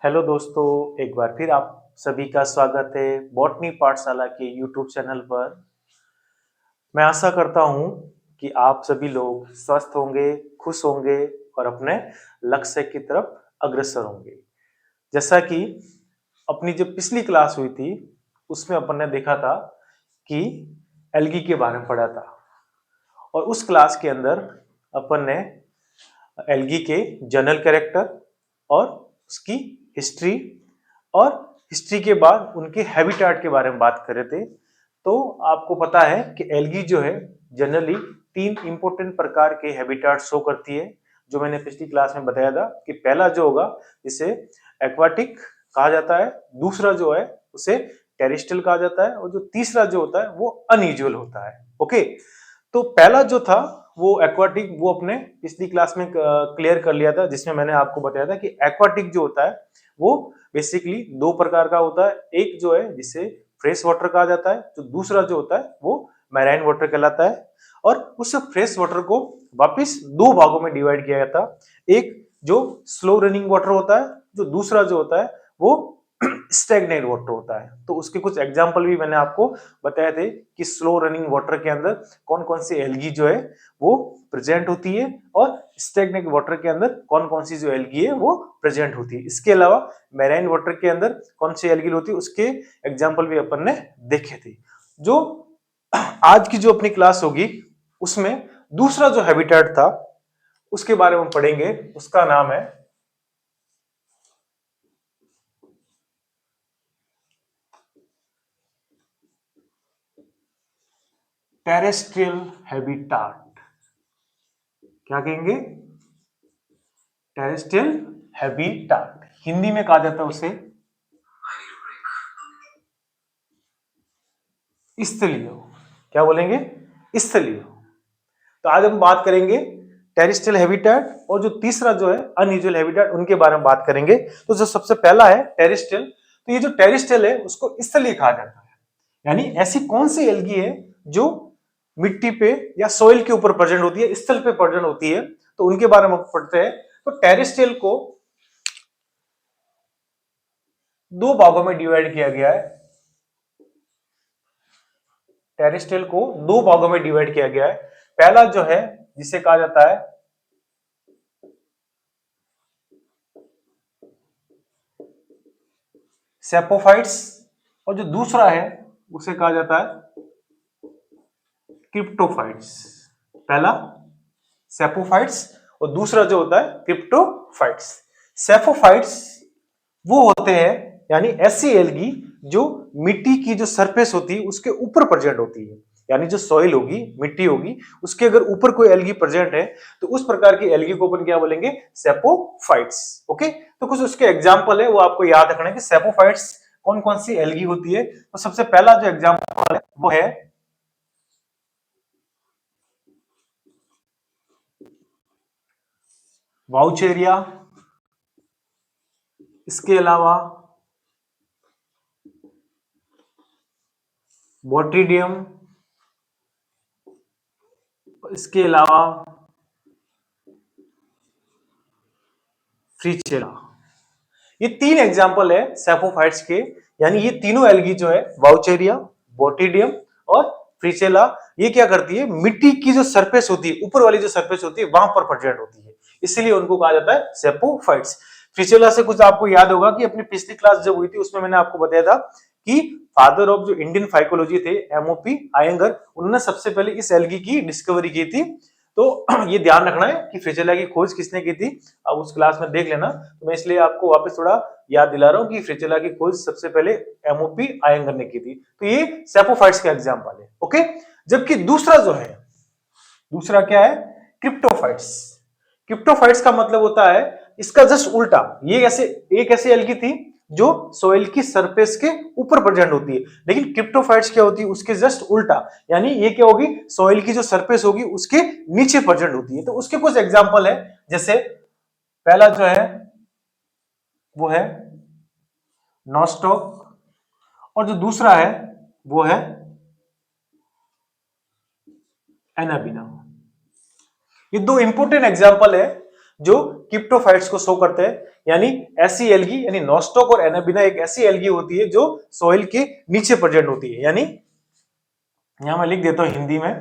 Hello दोस्तों, एक बार फिर आप सभी का स्वागत है बॉटनी पाठशाला के यूट्यूब चैनल पर। मैं आशा करता हूँ कि आप सभी लोग स्वस्थ होंगे, खुश होंगे और अपने लक्ष्य की तरफ अग्रसर होंगे। जैसा कि अपनी जो पिछली क्लास हुई थी, उसमें अपन ने देखा था कि एल्गी के बारे में पढ़ा था और उस क्लास के अंदर अपन ने एल्गी के जनरल कैरेक्टर और उसकी हिस्ट्री और हिस्ट्री के बाद उनके हैबिटेट के बारे में बात कर रहे थे। तो आपको पता है कि एल्गी जो है जनरली तीन इंपॉर्टेंट प्रकार के हैबिटेट शो करती है, जो मैंने पिछली क्लास में बताया था कि पहला जो होगा जिसे एक्वाटिक कहा जाता है, दूसरा जो है उसे टेरेस्ट्रियल कहा जाता है और जो तीसरा जो होता है वो अनयूजुअल होता है। ओके, तो पहला जो था वो एक्वाटिक, वो अपने पिछली क्लास में क्लियर कर लिया था, जिसमें मैंने आपको बताया था कि एक्वाटिक जो होता है वो बेसिकली दो प्रकार का होता है। एक जो है जिसे फ्रेश वाटर कहा जाता है, जो दूसरा जो होता है वो मैराइन वाटर कहलाता है। और उस फ्रेश वाटर को वापस दो भागों में डिवाइड किया गया था। एक जो स्लो रनिंग वाटर होता है, जो दूसरा जो होता है वो स्टेगनेट वाटर होता है। तो उसके कुछ एग्जांपल भी मैंने आपको बताए थे कि स्लो रनिंग वाटर के अंदर कौन कौन सी एल्गी जो है वो प्रेजेंट होती है और स्टेगनेट वाटर के अंदर कौन कौन सी जो एल्गी है वो प्रेजेंट होती है। इसके अलावा मैराइन वाटर के अंदर कौन सी एल्गी होती है उसके एग्जांपल भी अपन ने देखे थे। जो आज की जो अपनी क्लास होगी उसमें दूसरा जो हैबिटेट था उसके बारे में पढ़ेंगे। उसका नाम है टेरेस्ट्रियल हैबिटेट। क्या कहेंगे? Terrestrial habitat. हिंदी में कहा जाता है उसे स्थलीय। क्या बोलेंगे? स्थलीय। तो आज हम बात करेंगे टेरेस्ट्रियल हैबिटेट और जो तीसरा जो है अनयूजुअल हैबिटेट, उनके बारे में बात करेंगे। तो जो सबसे पहला है टेरेस्ट्रियल, तो ये जो टेरेस्ट्रियल है उसको स्थलीय कहा जाता है। यानी ऐसी कौन सी एल्गी है जो मिट्टी पे या सोइल के ऊपर प्रेजेंट होती है, स्थल पे प्रेजेंट होती है, तो उनके बारे में पढ़ते हैं। तो टेरेस्ट्रियल को दो भागों में डिवाइड किया गया है। टेरेस्ट्रियल को दो भागों में डिवाइड किया गया है। पहला जो है जिसे कहा जाता है सेपोफाइट्स और जो दूसरा है उसे कहा जाता है क्रिप्टोफाइट्स। पहला सेपोफाइट्स और दूसरा जो होता है क्रिप्टोफाइट्स। सेपोफाइट्स वो होते हैं यानी ऐसी एल्गी जो मिट्टी की जो सरफेस होती है उसके ऊपर प्रेजेंट होती है। यानी जो सॉइल होगी, मिट्टी होगी, उसके अगर ऊपर कोई एल्गी प्रेजेंट है तो उस प्रकार की एल्गी को अपन क्या बोलेंगे? सेपोफाइट्स। ओके, तो कुछ उसके एग्जांपल है वो आपको याद रखना है कि सेपोफाइट्स कौन कौन सी एल्गी होती है। तो सबसे पहला जो एग्जांपल है वो है वाउचेरिया। इसके अलावा बोट्रीडियम, इसके अलावा फ्रीचेला। ये तीन एग्जांपल है सेफोफाइट्स के। यानी ये तीनों एल्गी जो है वाउचेरिया, बोटिडियम और फ्रीचेला, ये क्या करती है? मिट्टी की जो सरफेस होती है, ऊपर वाली जो सरफेस होती है वहां पर प्रेजेंट होती है, इसलिए उनको कहा जाता है सेपोफाइट्स। फ्रीचेला से कुछ आपको याद होगा कि अपनी पिछली क्लास जब हुई थी उसमें मैंने आपको बताया था कि फादर ऑफ जो इंडियन फाइकोलॉजी थे एमओपी आयंगर, उन्होंने सबसे पहले इस एल्गी की डिस्कवरी की थी। तो ये ध्यान रखना है कि फ्रीचेला की खोज किसने की थी, अब उस क्लास में देख लेना। तो मैं इसलिए आपको वापस थोड़ा याद दिला रहा हूं कि फ्रीचेला की खोज सबसे पहले एमओपी आयंगर ने की थी। तो ये सेपोफाइट्स का एग्जांपल है। ओके, जबकि दूसरा जो है, दूसरा क्या है? क्रिप्टोफाइट्स। क्रिप्टोफाइट्स का मतलब होता है इसका जस्ट उल्टा। ये ऐसे एक ऐसी एल्गी थी जो सोइल की सरफेस के ऊपर प्रेजेंट होती है, लेकिन क्रिप्टोफाइट्स क्या होती है? उसके जस्ट उल्टा। यानी ये क्या होगी? सोइल की जो सरफेस होगी उसके नीचे प्रेजेंट होती है। तो उसके कुछ एग्जांपल है, जैसे पहला जो है वो है नॉस्टॉक और जो दूसरा है वो है एनाबिना। ये दो इंपोर्टेंट एग्जांपल है जो क्रिप्टोफाइट्स को शो करते हैं, यानी ऐसी एल्गी यानी नॉस्टॉक और एनाबिना एक ऐसी एल्गी होती है जो सॉइल के नीचे प्रेजेंट होती है। यानी यहां मैं लिख देता हूं हिंदी में,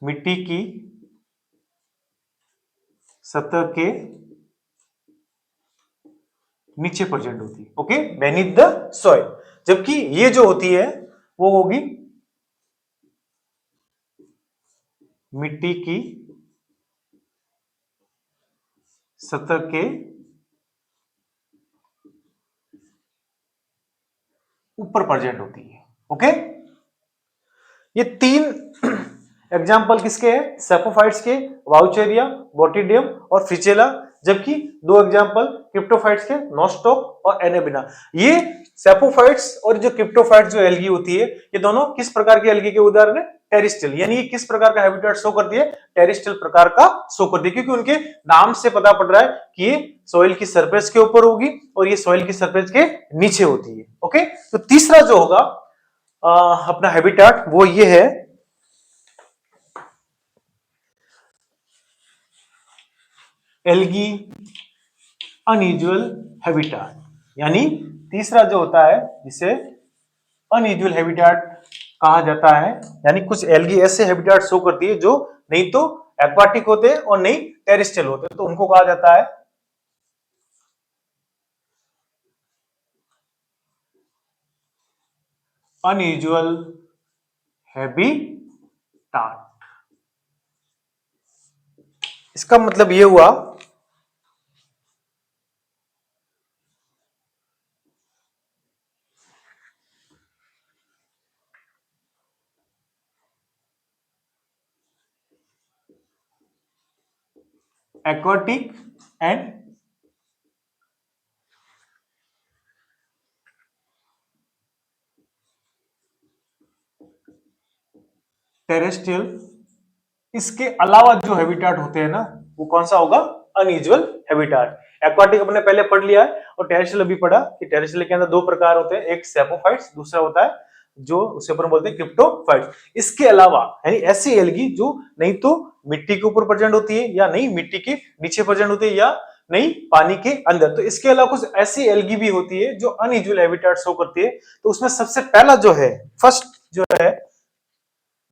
मिट्टी की सतह के नीचे प्रेजेंट होती है, ओके, बेनीथ द सॉइल। जबकि ये जो होती है वो होगी मिट्टी की सतह के ऊपर प्रेजेंट होती है, ओके। ये तीन एग्जाम्पल किसके हैं? सेपोफाइट्स के, वाउचेरिया, बोटिडियम और फ्रिचेला। जबकि दो एग्जाम्पल क्रिप्टोफाइट्स के, नॉस्टॉक और एनेबिना। ये सेपोफाइट्स और जो क्रिप्टोफाइट्स जो एल्गी होती है, ये दोनों किस प्रकार की एल्गी के उदाहरण है? टेरिस्टियल। यानी ये किस प्रकार का हैबिटेट शो करती है? टेरिस्टियल प्रकार का शो करती है, क्योंकि उनके नाम से पता पड़ रहा है कि ये सॉइल की सरफेस के ऊपर होगी और ये सॉइल की सरफेस के नीचे होती है, ओके। तो तीसरा जो होगा अपना हैबिटेट वो ये है एल्गी अनयूजुअल हैबिटेट। यानी तीसरा जो होता है जिसे अनयूजुअल हैबिटेट कहा जाता है, यानी कुछ एल्गी ऐसे हैबिटेट शो करती है जो नहीं तो एक्वाटिक होते हैं और नहीं टेरेस्ट्रियल होते हैं, तो उनको कहा जाता है अनयूजुअल हैबिटेट। इसका मतलब ये हुआ aquatic and टेरेस्ट्रियल, इसके अलावा जो हैबिटेट होते हैं ना वो कौन सा होगा? Unusual habitat. एक्वाटिक अपने पहले पढ़ लिया है और टेरेस्ट्रियल अभी पढ़ा कि टेरेस्ट्रियल के अंदर दो प्रकार होते हैं, एक सेपोफाइट्स, दूसरा होता है जो उसे अपन बोलते हैं क्रिप्टोफाइट्स। इसके अलावा यानी ऐसी एल्गी जो नहीं तो मिट्टी के ऊपर प्रेजेंट होती है, या नहीं मिट्टी के नीचे प्रेजेंट होती है, या नहीं पानी के अंदर। तो इसके अलावा कुछ ऐसी एल्गी भी होती है जो अनयूजुअल हैबिटेट शो करती है। तो उसमें सबसे पहला जो है, फर्स्ट जो है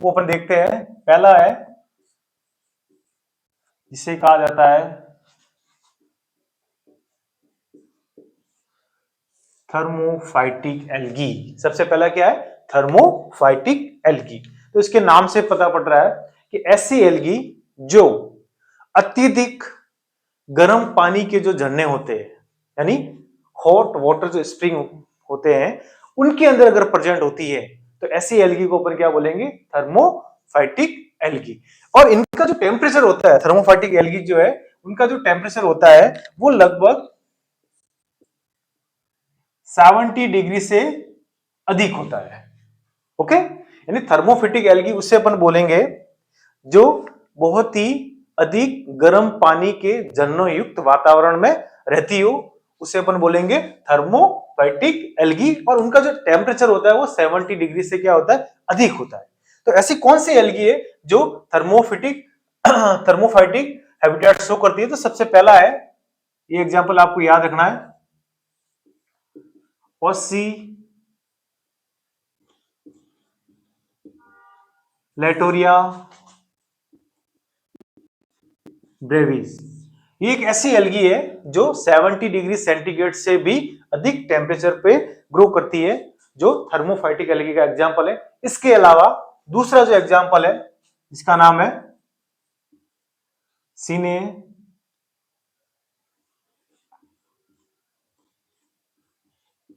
वो अपन देखते हैं। पहला है जिसे कहा जाता है थर्मोफाइटिक एल्गी। सबसे पहला क्या है? थर्मोफाइटिक एल्गी। तो इसके नाम से पता पड़ रहा है कि ऐसी एल्गी जो अत्यधिक गर्म पानी के जो झरने होते हैं, यानी हॉट वाटर जो स्प्रिंग होते हैं, उनके अंदर अगर प्रेजेंट होती है तो ऐसी एल्गी को अपन क्या बोलेंगे? थर्मोफाइटिक एल्गी। और इनका जो टेम्परेचर होता है, थर्मोफाइटिक एल्गी जो है उनका जो टेम्परेचर होता है वो लगभग 70 डिग्री से अधिक होता है, ओके। यानी थर्मोफिटिक एल्गी उसे अपन बोलेंगे जो बहुत ही अधिक गर्म पानी के झरनों युक्त वातावरण में रहती हो, उसे अपन बोलेंगे थर्मोफाइटिक एल्गी। और उनका जो टेम्परेचर होता है वो 70 डिग्री से क्या होता है? अधिक होता है। तो ऐसी कौन सी एल्गी है जो थर्मोफाइटिक हैबिटेट शो करती है? तो सबसे पहला है, ये एग्जांपल आपको याद रखना है, ओसिलेटोरिया ब्रेविस। ये एक ऐसी एल्गी है जो 70 डिग्री सेंटीग्रेड से भी अधिक टेम्परेचर पे ग्रो करती है, जो थर्मोफाइटिक एल्गी का एग्जांपल है। इसके अलावा दूसरा जो एग्जांपल है जिसका नाम है सीने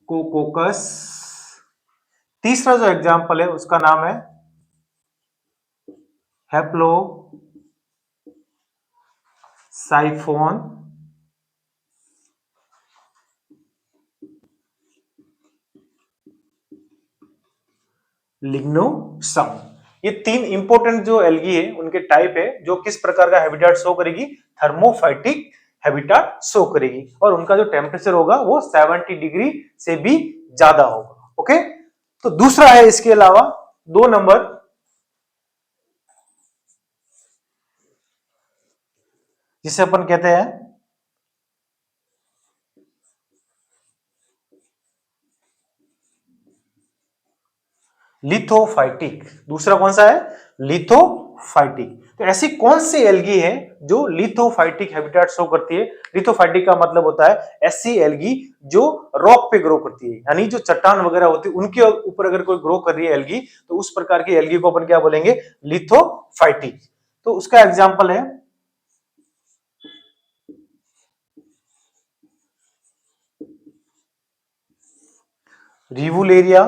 कोकोकस। तीसरा जो एग्जांपल है उसका नाम है हैप्लो साइफोन लिग्नोसम। ये तीन इंपॉर्टेंट जो एल्गी है उनके टाइप है जो किस प्रकार का हैबिटेट शो करेगी? थर्मोफाइटिक हैबिटेट शो करेगी। और उनका जो टेम्परेचर होगा वो 70 डिग्री से भी ज्यादा होगा, ओके। तो दूसरा है इसके अलावा 2 नंबर जिसे अपन कहते हैं लिथोफाइटिक। दूसरा कौन सा है? लिथोफाइटिक। तो ऐसी कौन सी एल्गी है जो लिथोफाइटिक हैबिटेट शो करती है? लिथोफाइटिक का मतलब होता है ऐसी एल्गी जो रॉक पे ग्रो करती है, यानी जो चट्टान वगैरह होती है उनके ऊपर अगर कोई ग्रो कर रही है एल्गी, तो उस प्रकार की एल्गी को अपन क्या बोलेंगे? लिथोफाइटिक। तो उसका एग्जाम्पल है रिवुलेरिया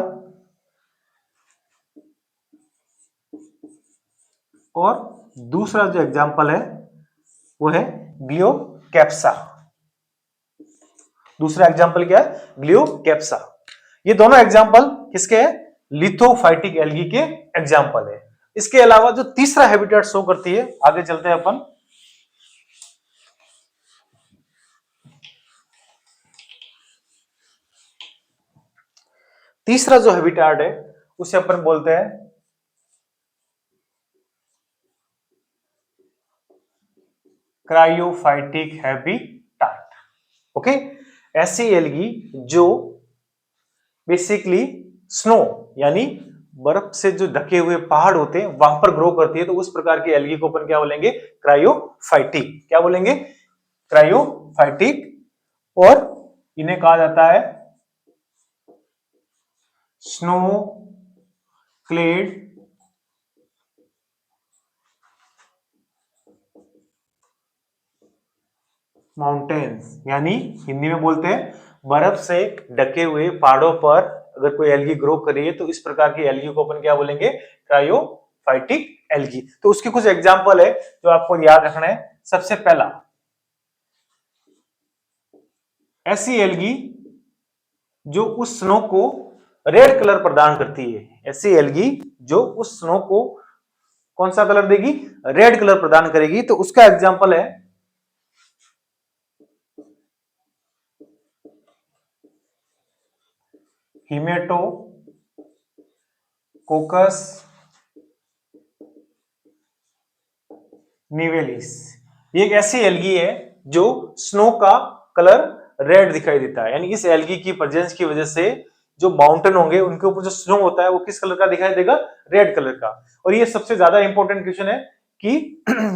और दूसरा जो एग्जाम्पल है वो है ग्लियोकैप्सा। दूसरा एग्जाम्पल क्या है? ग्लियोकैप्सा। ये दोनों एग्जाम्पल किसके हैं? लिथोफाइटिक एल्गी के एग्जाम्पल है। इसके अलावा जो तीसरा हैबिटेट शो करती है, आगे चलते हैं अपन। तीसरा जो हैबिटेट है उसे अपन बोलते हैं क्रायोफाइटिक हैबिटेट। ओके, ऐसी एल्गी जो बेसिकली स्नो यानी बर्फ से जो ढके हुए पहाड़ होते हैं वहां पर ग्रो करती है, तो उस प्रकार की एल्गी को अपन क्या बोलेंगे? क्रायोफाइटिक। क्या बोलेंगे? क्रायोफाइटिक। और इन्हें कहा जाता है स्नो क्लेड माउंटेन्स, यानी हिंदी में बोलते हैं बर्फ से ढके हुए पहाड़ों पर अगर कोई एल्गी ग्रो कर रही है तो इस प्रकार की एल्गी को अपन क्या बोलेंगे? Cryophytic algae. तो उसके कुछ एग्जांपल है जो आपको याद रखना है। सबसे पहला, ऐसी एल्गी जो उस स्नो को रेड कलर प्रदान करती है। ऐसी एल्गी जो उस स्नो को कौन सा कलर देगी? रेड कलर प्रदान करेगी। तो उसका एग्जांपल है हिमेटो कोकस निवेलिस। ये एक ऐसी एल्गी है जो स्नो का कलर रेड दिखाई देता है, यानी इस एल्गी की प्रेजेंस की वजह से जो माउंटेन होंगे उनके ऊपर जो स्नो होता है वो किस कलर का दिखाई देगा? रेड कलर का। और ये सबसे ज्यादा इंपॉर्टेंट क्वेश्चन है कि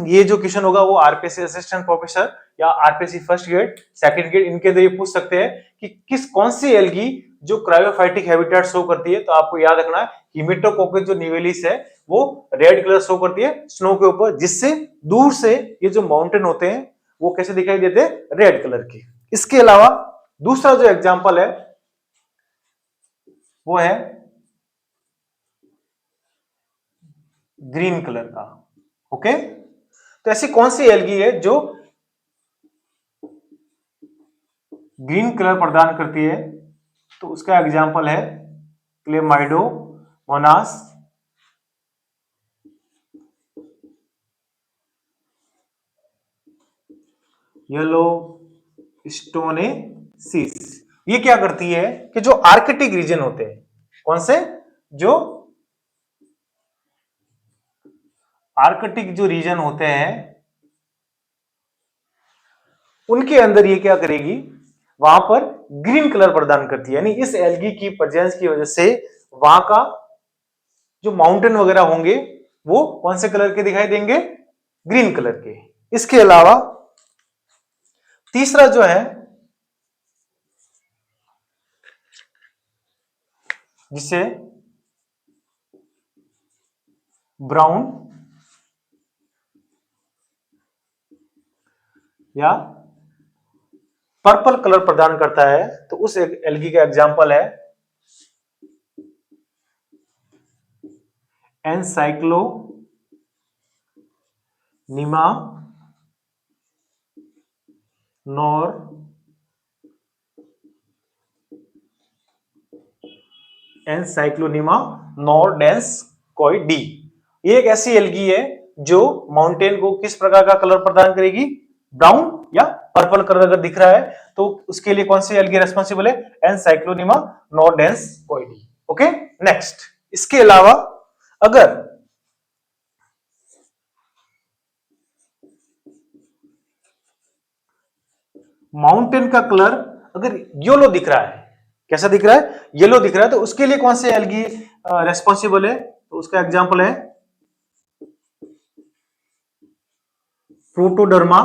ये जो क्वेश्चन होगा वो आरपीएससी असिस्टेंट प्रोफेसर या RPSC first grade second grade इनके अंदर ये पूछ सकते हैं कि किस कौन सी एल्गी जो क्रायोफाइटिक हैबिटेट शो करती है। तो आपको याद रखना है हिमेटोकोकस जो निवेलिस है वो रेड कलर शो करती है स्नो के ऊपर, जिससे दूर से ये जो माउंटेन होते हैं वो कैसे दिखाई देते हैं? रेड कलर के। इसके अलावा दूसरा जो एग्जांपल है वो है ग्रीन कलर का। ओके, तो ऐसी कौन सी एल्गी है जो ग्रीन कलर प्रदान करती है? तो उसका एग्जांपल है क्लेमाइडो मोनास, येलो स्टोनेसिस। ये क्या करती है कि जो आर्कटिक रीजन होते हैं, कौन से? जो आर्कटिक जो रीजन होते हैं उनके अंदर ये क्या करेगी? वहां पर ग्रीन कलर प्रदान करती है, यानी इस एल्गी की प्रेजेंस की वजह से वहां का जो माउंटेन वगैरह होंगे वो कौन से कलर के दिखाई देंगे? ग्रीन कलर के। इसके अलावा तीसरा जो है जिसे ब्राउन या पर्पल कलर प्रदान करता है, तो उस एल्गी का एग्जांपल है एनसाइक्लोनिमा नॉर एनसाइक्लोनिमा नॉर्डेंसकोइडी। ये एक ऐसी एल्गी है जो माउंटेन को किस प्रकार का कलर प्रदान करेगी? ब्राउन या पर्पल कलर अगर दिख रहा है तो उसके लिए कौन सी एल्गी रेस्पॉन्सिबल है? एनसाइक्लोनिमा नॉर्डेंसकोइडी। Okay, next. इसके अलावा अगर माउंटेन का कलर अगर येलो दिख रहा है, कैसा दिख रहा है, येलो दिख रहा है, तो उसके लिए कौन से एल्गी रेस्पॉन्सिबल है, तो उसका एग्जांपल है प्रोटोडर्मा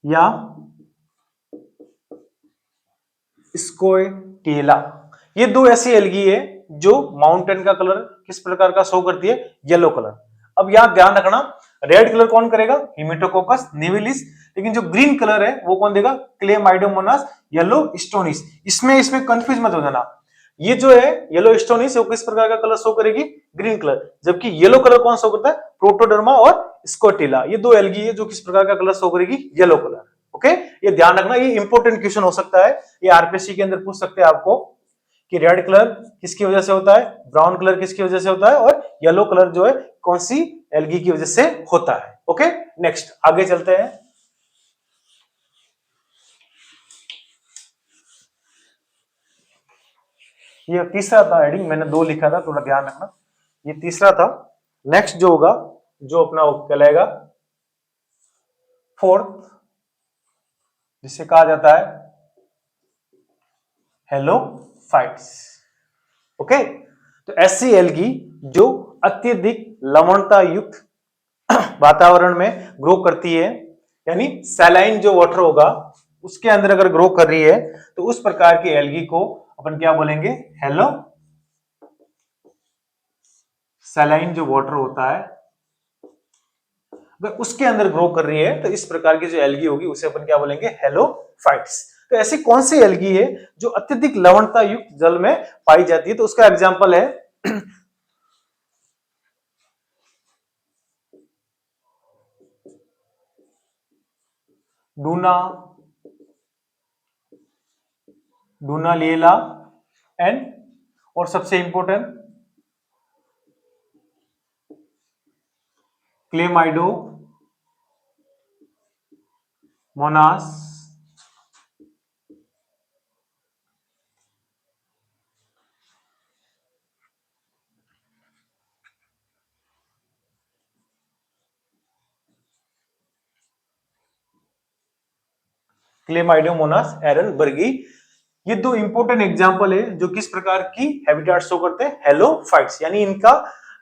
या स्कोएटिला। ये दो ऐसी एल्गी है जो माउंटेन का कलर किस प्रकार का शो करती है, येलो कलर। अब यहां ध्यान रखना, रेड कलर कौन करेगा, हिमेटोकोकस निविलिस, लेकिन जो ग्रीन कलर है वो कौन देगा, क्लेमाइडोमोनास येलो स्टोनिस। इसमें कंफ्यूज मत हो जाना, ये जो है येलो स्टोनिस वो किस प्रकार का कलर शो करेगी, ग्रीन कलर, जबकि येलो कलर कौन शो करता है, प्रोटोडर्मा और स्कोटिला। ये दो एल्गी है जो किस प्रकार का कलर शो करेगी, येलो कलर। ओके, ये ध्यान रखना, ये इंपॉर्टेंट क्वेश्चन हो सकता है, ये आरपीएससी के अंदर पूछ सकते हैं आपको कि रेड कलर किसकी वजह से होता है, ब्राउन कलर किसकी वजह से होता है, और येलो कलर जो है कौन सी एल्गी की वजह से होता है। ओके, नेक्स्ट आगे चलते हैं। ये तीसरा था हेडिंग, मैंने दो लिखा था, थोड़ा ध्यान रखना, ये तीसरा था। नेक्स्ट जो होगा, जो अपना कहलाएगा फोर्थ, जिसे कहा जाता है हेलोफाइट्स। ओके, तो ऐसी एल्गी जो अत्यधिक लवणता युक्त वातावरण में ग्रो करती है, यानी सैलाइन जो वाटर होगा उसके अंदर अगर ग्रो कर रही है, तो उस प्रकार की एल्गी को अपन क्या बोलेंगे, हेलो सैलाइन जो वाटर होता है अगर उसके अंदर ग्रो कर रही है, तो इस प्रकार की जो एल्गी होगी उसे अपन क्या बोलेंगे, हेलोफाइट्स। तो ऐसी कौन सी एल्गी है जो अत्यधिक लवणता युक्त जल में पाई जाती है, तो उसका एग्जांपल है डूना, डूनालिएला एंड, और सबसे इंपॉर्टेंट क्लेमाइडो मोनास क्लेमाइडोमोनास एरनबर्गी। ये दो इंपॉर्टेंट एग्जांपल है जो किस प्रकार की हैबिटेट शो करते हैं, हेलोफाइट्स, यानी इनका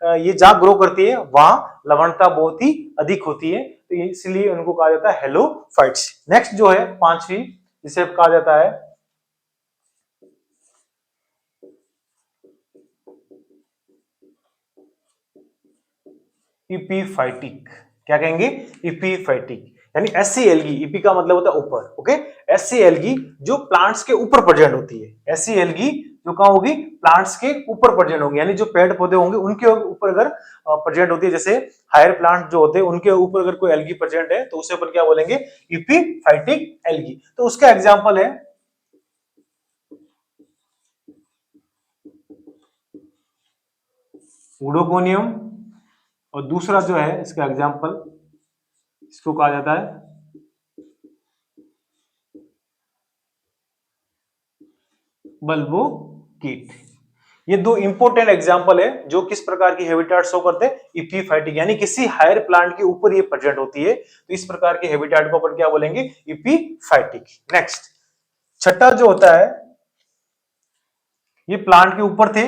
ये जहां ग्रो करती है वहां लवणता बहुत ही अधिक होती है, तो इसलिए उनको कहा जाता है हेलोफाइट्स। नेक्स्ट जो है पांचवी, जिसे कहा जाता है इपीफाइटिक। क्या कहेंगे, इपीफाइटिक, यानी ऐसी एल्गी, इपी का मतलब होता है ऊपर, ओके, ऐसी एल्गी जो प्लांट्स के ऊपर प्रेजेंट होती है, ऐसी एल्गी जो कहां होगी, प्लांट्स के ऊपर प्रेजेंट होंगी, यानी जो पेड़ पौधे होंगे उनके ऊपर अगर प्रेजेंट होती है, जैसे हायर प्लांट जो होते हैं उनके ऊपर अगर कोई एल्गी प्रेजेंट है, तो उसे अपन क्या बोलेंगे, इपीफाइटिक एल्गी। तो उसका एग्जाम्पल है उडोकोनियम, और दूसरा जो है इसका एग्जाम्पल, इसको कहा जाता है बल्बो कीट। ये दो इंपॉर्टेंट एग्जांपल है जो किस प्रकार की हैबिटेट शो करते हैं, इपीफाइटिक, यानी किसी हायर प्लांट के ऊपर ये प्रेजेंट होती है, तो इस प्रकार के हैबिटेट को अपन क्या बोलेंगे, इपीफाइटिक। नेक्स्ट छठा जो होता है, ये प्लांट के ऊपर थे,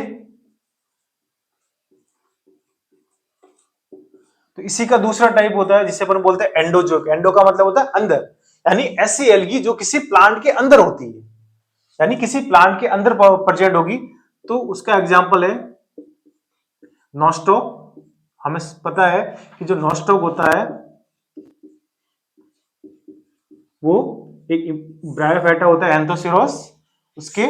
तो इसी का दूसरा टाइप होता है जिसे अपन बोलते हैं एंडोजोइक। एंडो का मतलब होता है अंदर, यानी ऐसी एल्गी जो किसी प्लांट के अंदर होती है, यानी किसी प्लांट के अंदर प्रेजेंट होगी, तो उसका एग्जांपल है नॉस्टॉक। हमें पता है कि जो नॉस्टॉक होता है वो एक ब्रायोफाइटा होता है एंथोसिरोस, उसके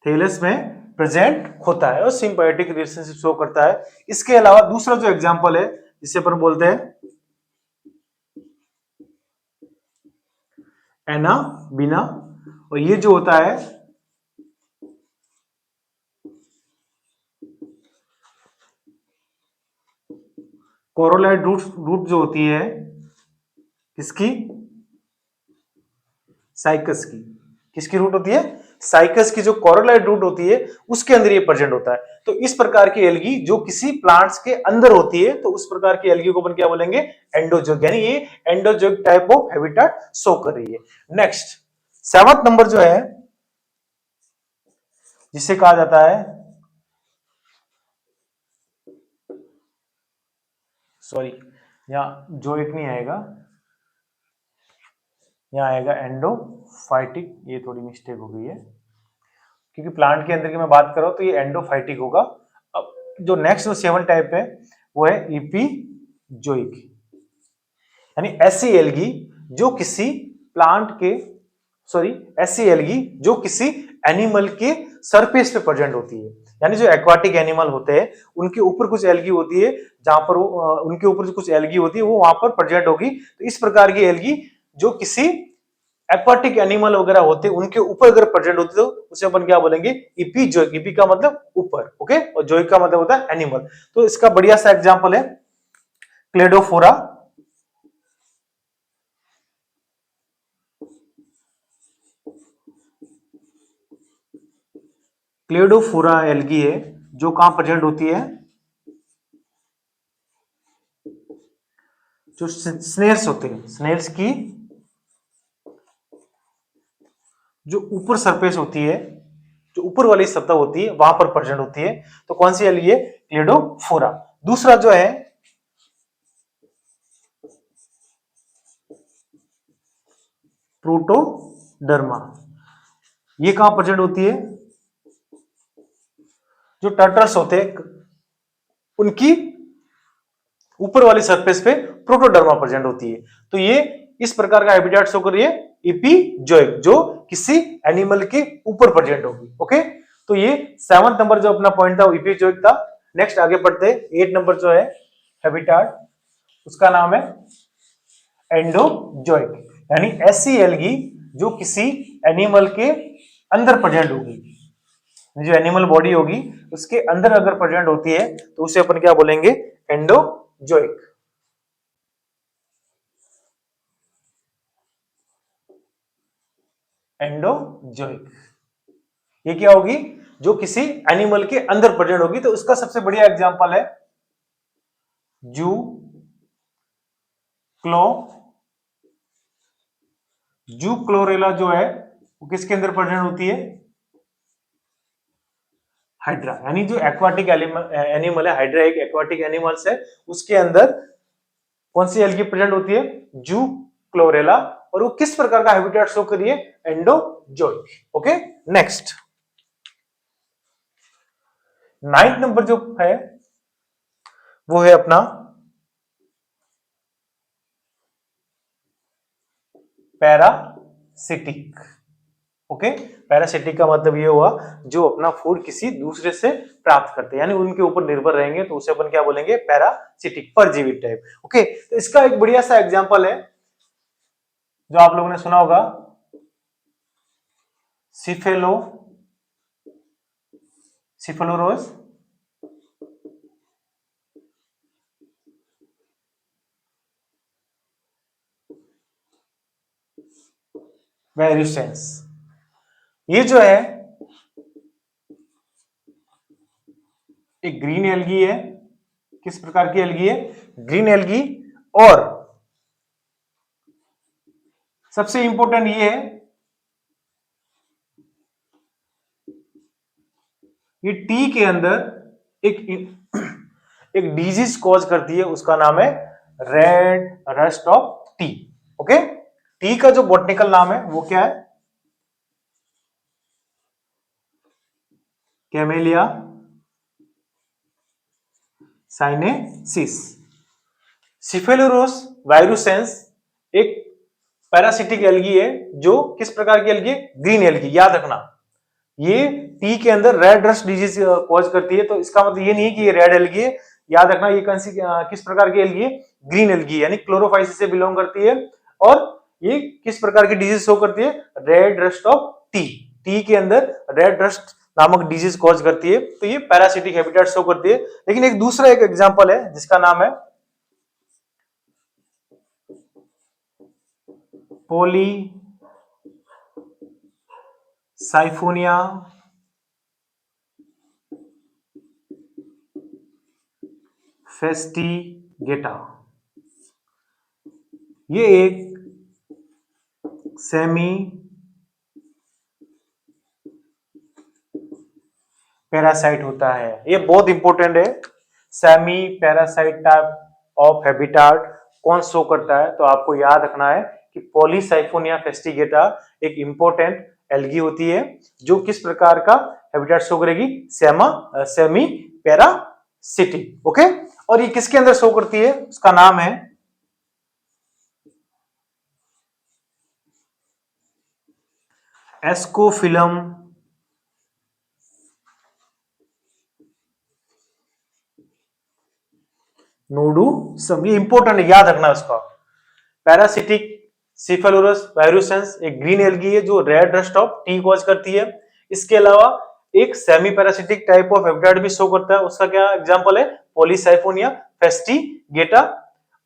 थैलस में प्रेजेंट होता है और सिंबायोटिक रिलेशनशिप शो करता है। इसके अलावा दूसरा जो एग्जांपल है जिसे अपन बोलते हैं एनाबीना, और ये जो होता है कोरोलाइड रूट जो होती है किसकी, साइकस की, किसकी रूट होती है, साइकस की जो कोरोलाइट रूट होती है उसके अंदर ये प्रेजेंट होता है। तो इस प्रकार की एल्गी जो किसी प्लांट्स के अंदर होती है तो उस प्रकार की एल्गी को अपन क्या बोलेंगे, एंडोजोइक, यानी ये endozoic type of habitat show कर रही है। नेक्स्ट 7th नंबर जो है जिसे कहा जाता है, सॉरी यहां जोइक नहीं आएगा, यहां आएगा एंडोफाइटिक, ये थोड़ी मिस्टेक हो गई है क्योंकि प्लांट के अंदर की मैं बात कर रहा हूं तो ये एंडोफाइटिक होगा। अब जो नेक्स्ट 7 टाइप है वो है इपीजोइक, यानी ऐसी एल्गी जो किसी प्लांट के, सॉरी ऐसी एल्गी जो किसी एनिमल के सरफेस पे प्रेजेंट होती है, यानी जो एक्वाटिक एनिमल होते हैं उनके ऊपर कुछ एल्गी होती है, जहां पर उनके ऊपर जो कुछ एल्गी होती है वो वहां पर प्रेजेंट होगी। तो इस प्रकार की एल्गी जो किसी एक्वाटिक एनिमल वगैरह होते हैं उनके ऊपर अगर प्रेजेंट होती है तो उसे अपन क्या बोलेंगे, इपीजोइक। इपी का मतलब ऊपर, ओके, और जोइक का मतलब होता है एनिमल। तो इसका बढ़िया सा एग्जांपल है क्लेडोफोरा, क्लेडोफोरा एल्गी है जो कहां प्रेजेंट होती है, जो स्नेल्स होते हैं, स्नेल्स की जो ऊपर सरफेस होती है, जो ऊपर वाली सतह होती है वहां पर प्रेजेंट होती है। तो कौन सी एल्गी है, क्लेडोफोरा। दूसरा जो है प्रोटोडर्मा, ये कहां प्रेजेंट होती है, जो टर्टल्स होते हैं उनकी ऊपर वाली सरफेस पे प्रोटोडर्मा प्रेजेंट होती है। तो ये इस प्रकार का हैबिटेट शो कर रही है इपीजोइक, जो किसी एनिमल के ऊपर प्रेजेंट होगी। ओके, तो ये 7th नंबर जो अपना पॉइंट था वो इपीजोइक था। नेक्स्ट आगे बढ़ते, 8 नंबर जो है हैबिटेट, उसका नाम है एंडोजोइक, यानी ऐसी एल्गी जो किसी एनिमल के अंदर प्रेजेंट होगी, जो एनिमल बॉडी होगी उसके अंदर अगर प्रेजेंट होती है तो उसे अपन क्या बोलेंगे, एंडोजोइक। एंडोजोइक ये क्या होगी, जो किसी एनिमल के अंदर प्रेजेंट होगी। तो उसका सबसे बढ़िया एग्जांपल है जू क्लो, जू क्लोरेला जो है वो किसके अंदर प्रेजेंट होती है, हाइड्रा, यानी जो एक्वाटिक एनिमल है, हाइड्रा एक एक्वाटिक एनिमल्स है, उसके अंदर कौन सी एल्गी प्रेजेंट होती है, जू क्लोरेला, और वो किस प्रकार का हैबिटेट शो करिए, endozoic. Okay, next 9th number जो है वो है अपना पैरासिटिक। ओके, पैरासिटिक का मतलब ये हुआ जो अपना फूड किसी दूसरे से प्राप्त करते हैं, यानी उनके ऊपर निर्भर रहेंगे तो उसे अपन क्या बोलेंगे, पैरासिटिक, परजीवी टाइप। ओके, तो इसका एक बढ़िया सा एग्जांपल है जो आप लोगों ने सुना होगा, सिफेलो सिफेलोरोज वेरिसेंस। ये जो है एक ग्रीन एल्गी है, किस प्रकार की एल्गी है, ग्रीन एल्गी। और सबसे इंपॉर्टेंट ये है, ये टी के अंदर एक डिजीज कॉज करती है, उसका नाम है red rust of T. Okay, T का जो बॉटनिकल नाम है वो क्या है, कैमेलिया साइनेसिस। सिफेलोरोस वायरुसेंस एक पैरासिटिक एल्गी है, जो किस प्रकार की एल्गी है, ग्रीन एल्गी। याद रखना ये टी के अंदर रेड रस्ट डिजीज कॉज करती है, तो इसका मतलब ये नहीं है कि ये रेड एल्गी है। याद रखना ये किस प्रकार की एल्गी है, ग्रीन एल्गी, यानी क्लोरोफाइसिस से बिलोंग करती है। और ये किस प्रकार की डिजीज शो करती है, red rust of T, T के अंदर रेड रस्ट नामक डिजीज कॉज करती है। तो ये पैरासिटिक हैबिटेट शो करती है। लेकिन एक दूसरा एक एग्जांपल है जिसका नाम है साइफोनिया फेस्टिगेटा, ये एक सेमी पैरासाइट होता है। ये बहुत इंपॉर्टेंट है। Semi parasite type of habitat कौन शो करता है? तो आपको याद रखना है कि पॉलीसाइफोनिया फेस्टिगेटा एक इंपॉर्टेंट एल्गी होती है जो किस प्रकार का हैबिटाट शो करेगी? Semi parasitic. ओके, और ये किसके अंदर शो करती है? उसका नाम है एस्कोफिलम नोडुसम। ये इंपॉर्टेंट है, याद रखना उसका। पैरासिटिक सिफेलोरस वायरुसेंस एक ग्रीन एल्गी है जो red rust of T cause करती है। इसके अलावा एक semi parasitic type of habitat भी शो करता है। उसका क्या एग्जांपल है? पॉलीसाइफोनिया फेस्टिगेटा।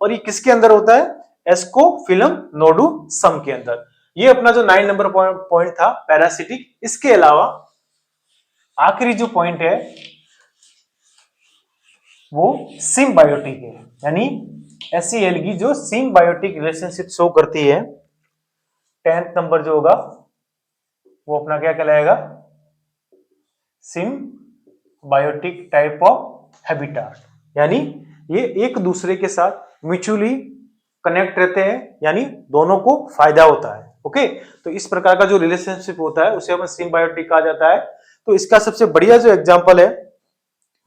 और ये किसके अंदर होता है? एस्कोफिलम नोडुसम के अंदर। ये अपना जो 9 नंबर पॉइंट था पैरासिटिक। इसके अलावा आखिरी जो पॉइंट है वो सिम्बायोटिक है, यानी ऐसी एल्गी जो सिम्बायोटिक रिलेशनशिप शो करती है। 10th नंबर जो होगा वो अपना क्या कहलाएगा? सिम्बायोटिक टाइप ऑफ हैबिटाट, यानी ये एक दूसरे के साथ म्यूचुअली कनेक्ट रहते हैं, यानी दोनों को फायदा होता है। ओके, तो इस प्रकार का जो रिलेशनशिप होता है उसे हमें सिम्बायोटिक कहा जाता है। तो इसका सबसे बढ़िया जो एग्जांपल है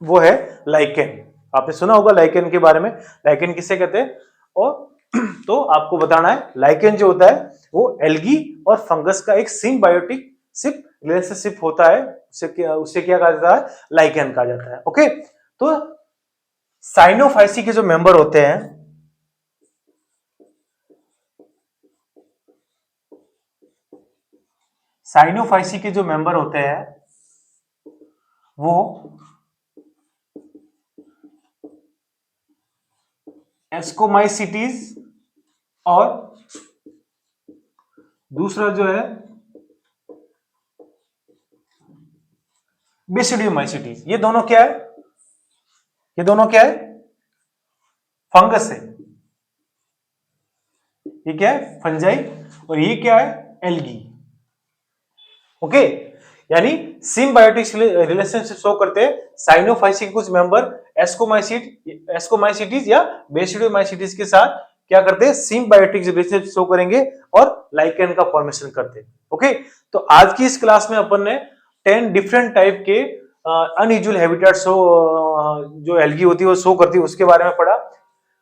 वो है लाइकेन। आपने सुना होगा लाइकेन के बारे में। लाइकेन किसे कहते हैं? और तो आपको बताना है लाइकेन जो होता है वो एल्गी और फंगस का एक सिम्बायोटिक रिलेशनशिप होता है। उसे क्या कहा जाता है? लाइकेन कहा जाता है। ओके, तो साइनोफाइसी के जो मेंबर होते हैं, साइनोफाइसी के जो मेंबर होते हैं वो एस्कोमाइसिटीज और दूसरा जो है बेसिडियोमाइसिटीज। ये दोनों क्या है? ये दोनों क्या है? फंगस है। ये क्या है? फंजाई। और ये क्या है? एल्गी। ओके, यानी सिम्बायोटिक रिलेशनशिप शो करते हैं साइनोफाइसी के कुछ मेंबर एस्कोमाइसिटीज या बेसिडियोमाइसिटीज के साथ क्या करते हैं? सिम्बायोटिक रिलेशनशिप शो करेंगे और लाइकेन का फॉर्मेशन करते हैं। ओके, तो आज की इस क्लास में अपन ने 10 डिफरेंट टाइप के अनयूजुअल हैबिटेट शो जो एल्गी होती है वो शो करती है उसके बारे में पढ़ा।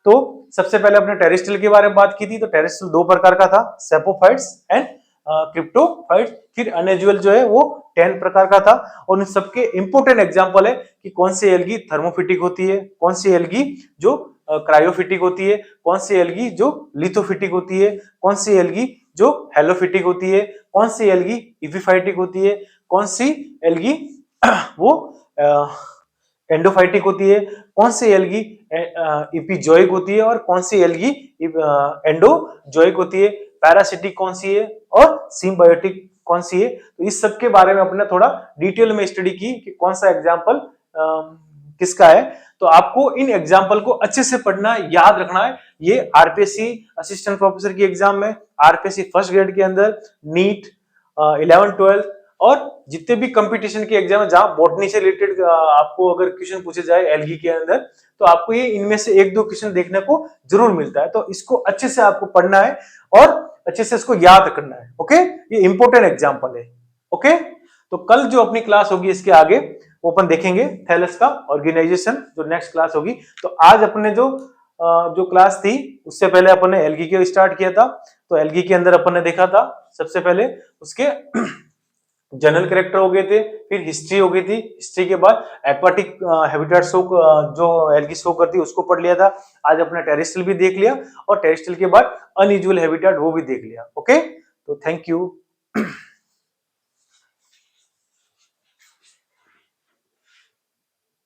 तो सबसे पहले अपने टेरेस्ट्रियल के बारे में बात की थी। तो टेरेस्ट्रियल दो प्रकार का था, सेपोफाइट्स एंड क्रिप्टोफाइट्स। फिर अनयूजुअल जो है वो 10 प्रकार का था। और इन सबके इंपोर्टेंट एग्जांपल है कि कौन सी एल्गी थर्मोफिटिक होती है, कौन सी एल्गी जो क्रायोफिटिक होती है, कौन सी एल्गी जो लिथोफिटिक होती है, कौन सी एल्गी जो हेलोफिटिक होती है, कौन सी एल्गी इपिफाइटिक होती है, कौन सी एल्गी वो एंडोफाइटिक होती है, कौन सी एल्गी इपिजोइक होती है और कौन सी एल्गी एंडोजोइक होती है, पैरासिटिक कौन सी है और सिम्बायोटिक कौन सी है। तो इस सब के बारे में अपने थोड़ा डिटेल में स्टडी की कि कौन सा एग्जाम्पल किसका है। तो आपको इन एग्जाम्पल को अच्छे से पढ़ना, याद रखना है। ये आरपीएससी असिस्टेंट प्रोफेसर की एग्जाम में, आरपीएससी फर्स्ट ग्रेड के अंदर, नीट 11-12 और जितने भी कंपटीशन के एग्जाम है जहां बॉटनी से रिलेटेड आपको अगर क्वेश्चन पूछे जाए एल्गी के अंदर, तो आपको ये इनमें से एक दो क्वेश्चन देखने को जरूर मिलता है। तो इसको अच्छे से आपको पढ़ना है और अच्छे से इसको याद करना है। ओके, ये इंपॉर्टेंट एग्जाम्पल है। ओके, तो कल जो अपनी क्लास होगी इसके आगे वो अपन देखेंगे थैलस का ऑर्गेनाइजेशन, जो नेक्स्ट क्लास होगी। तो आज अपने जो क्लास थी उससे पहले अपन ने एल्गी के स्टार्ट किया था। तो एल्गी के अंदर अपन ने देखा था सबसे पहले उसके जनरल कैरेक्टर हो गए थे, फिर हिस्ट्री हो गई थी, हिस्ट्री के बाद एक्वाटिक हैबिटेट शो जो एल्गी शो करती है उसको पढ़ लिया था। आज अपने टेरेस्ट्रियल भी देख लिया और टेरेस्ट्रियल के बाद अनयूजुअल हैबिटेट वो भी देख लिया। ओके, तो थैंक यू।